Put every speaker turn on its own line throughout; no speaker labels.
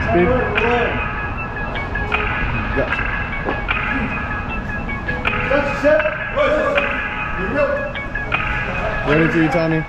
Speed. Go.
Set. Here we go.
Ready for you, Tommy?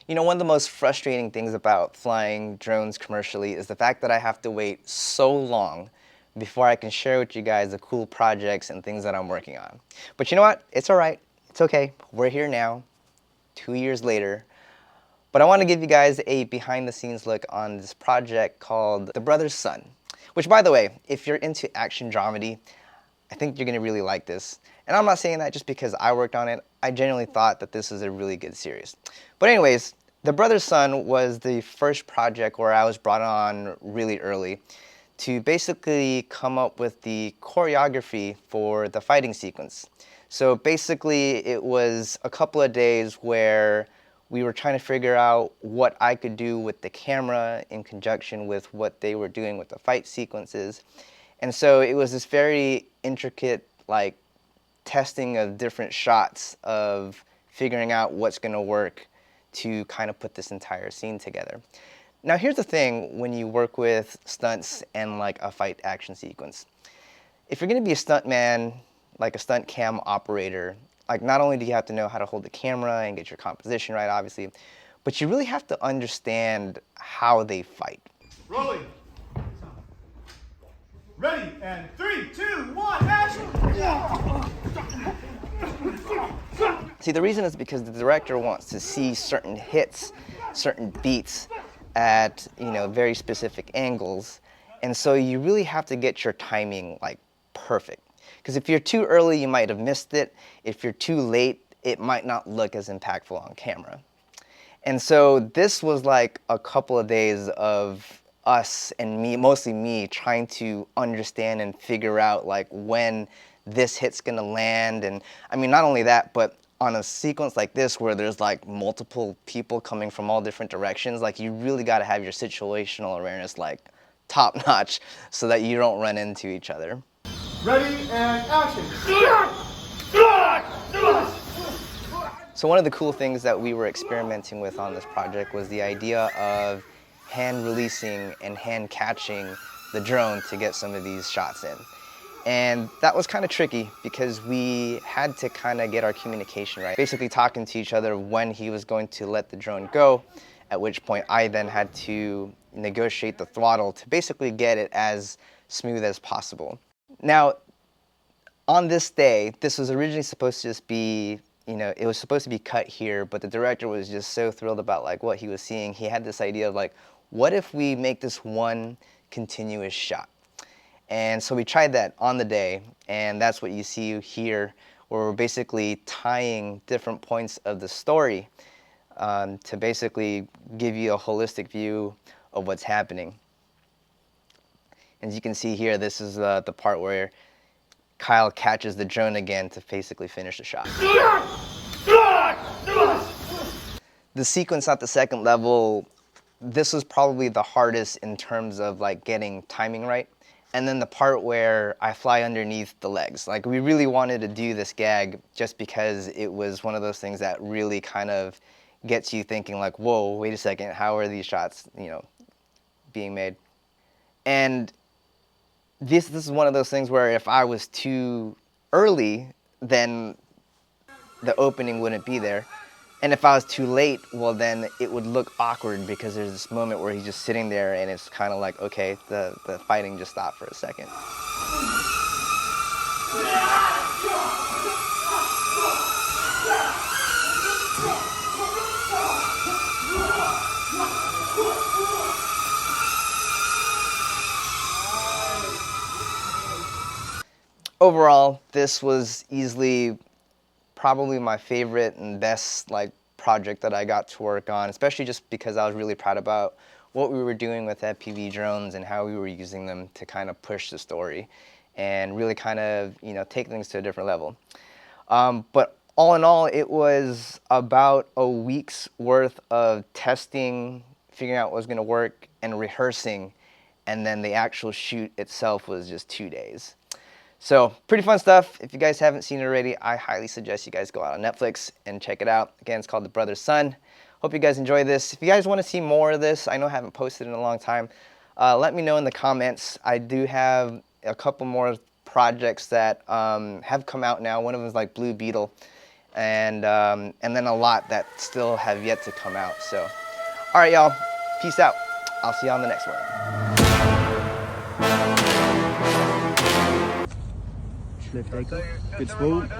You know, one of the most frustrating things about flying drones commercially is the fact that I have to wait so long before I can share with you guys the cool projects and things that I'm working on. But you know what? It's all right. It's okay. We're here now, 2 years later. But I want to give you guys a behind-the-scenes look on this project called The Brother's Son, which, by the way, if you're into action dramedy, I think you're going to really like this. And I'm not saying that just because I worked on it. I genuinely thought that this was a really good series. But anyways, The Brother's Son was the first project where I was brought on really early to basically come up with the choreography for the fighting sequence. So basically, it was a couple of days where we were trying to figure out what I could do with the camera in conjunction with what they were doing with the fight sequences. And so it was this very intricate, like, testing of different shots of figuring out what's going to work to kind of put this entire scene together. Now, here's the thing when you work with stunts and like a fight action sequence. If you're going to be a stunt man, like a stunt cam operator, like not only do you have to know how to hold the camera and get your composition right, obviously, but you really have to understand how they fight.
Rolling. Ready, and 3, 2, 1, action!
See, the reason is because the director wants to see certain hits, certain beats at, very specific angles. And so you really have to get your timing, like, perfect. Because if you're too early, you might have missed it. If you're too late, it might not look as impactful on camera. And so this was like a couple of days of us and me, mostly me, trying to understand and figure out like when this hit's gonna land. And I mean, not only that, but on a sequence like this where there's like multiple people coming from all different directions, like you really gotta have your situational awareness like top notch so that you don't run into each other.
Ready, and action!
So one of the cool things that we were experimenting with on this project was the idea of hand releasing and hand catching the drone to get some of these shots in. And that was kind of tricky because we had to kind of get our communication right. Basically talking to each other when he was going to let the drone go, at which point I then had to negotiate the throttle to basically get it as smooth as possible. Now, on this day, this was originally supposed to just be, it was supposed to be cut here, but the director was just so thrilled about like what he was seeing. He had this idea of like, what if we make this one continuous shot? And so we tried that on the day, and that's what you see here, where we're basically tying different points of the story to basically give you a holistic view of what's happening. As you can see here, this is the part where Kyle catches the drone again to basically finish the shot. The sequence at the second level, this was probably the hardest in terms of like getting timing right. And then the part where I fly underneath the legs. Like we really wanted to do this gag just because it was one of those things that really kind of gets you thinking like, whoa, wait a second, how are these shots, being made? And this is one of those things where if I was too early, then the opening wouldn't be there. And if I was too late, well then it would look awkward because there's this moment where he's just sitting there and it's kind of like, okay, the fighting just stopped for a second. Overall, this was easily probably my favorite and best project that I got to work on, especially just because I was really proud about what we were doing with FPV drones and how we were using them to kind of push the story and really kind of, you know, take things to a different level. But all in all, it was about a week's worth of testing, figuring out what was going to work, and rehearsing, and then the actual shoot itself was just 2 days. So pretty fun stuff. If you guys haven't seen it already, I highly suggest you guys go out on Netflix and check it out. Again, it's called The Brother's Son. Hope you guys enjoy this. If you guys want to see more of this, I know I haven't posted in a long time, let me know in the comments. I do have a couple more projects that have come out now. One of them is like Blue Beetle, and then a lot that still have yet to come out. So, all right, y'all. Peace out. I'll see you on the next one.
Slip taker. Good swoop.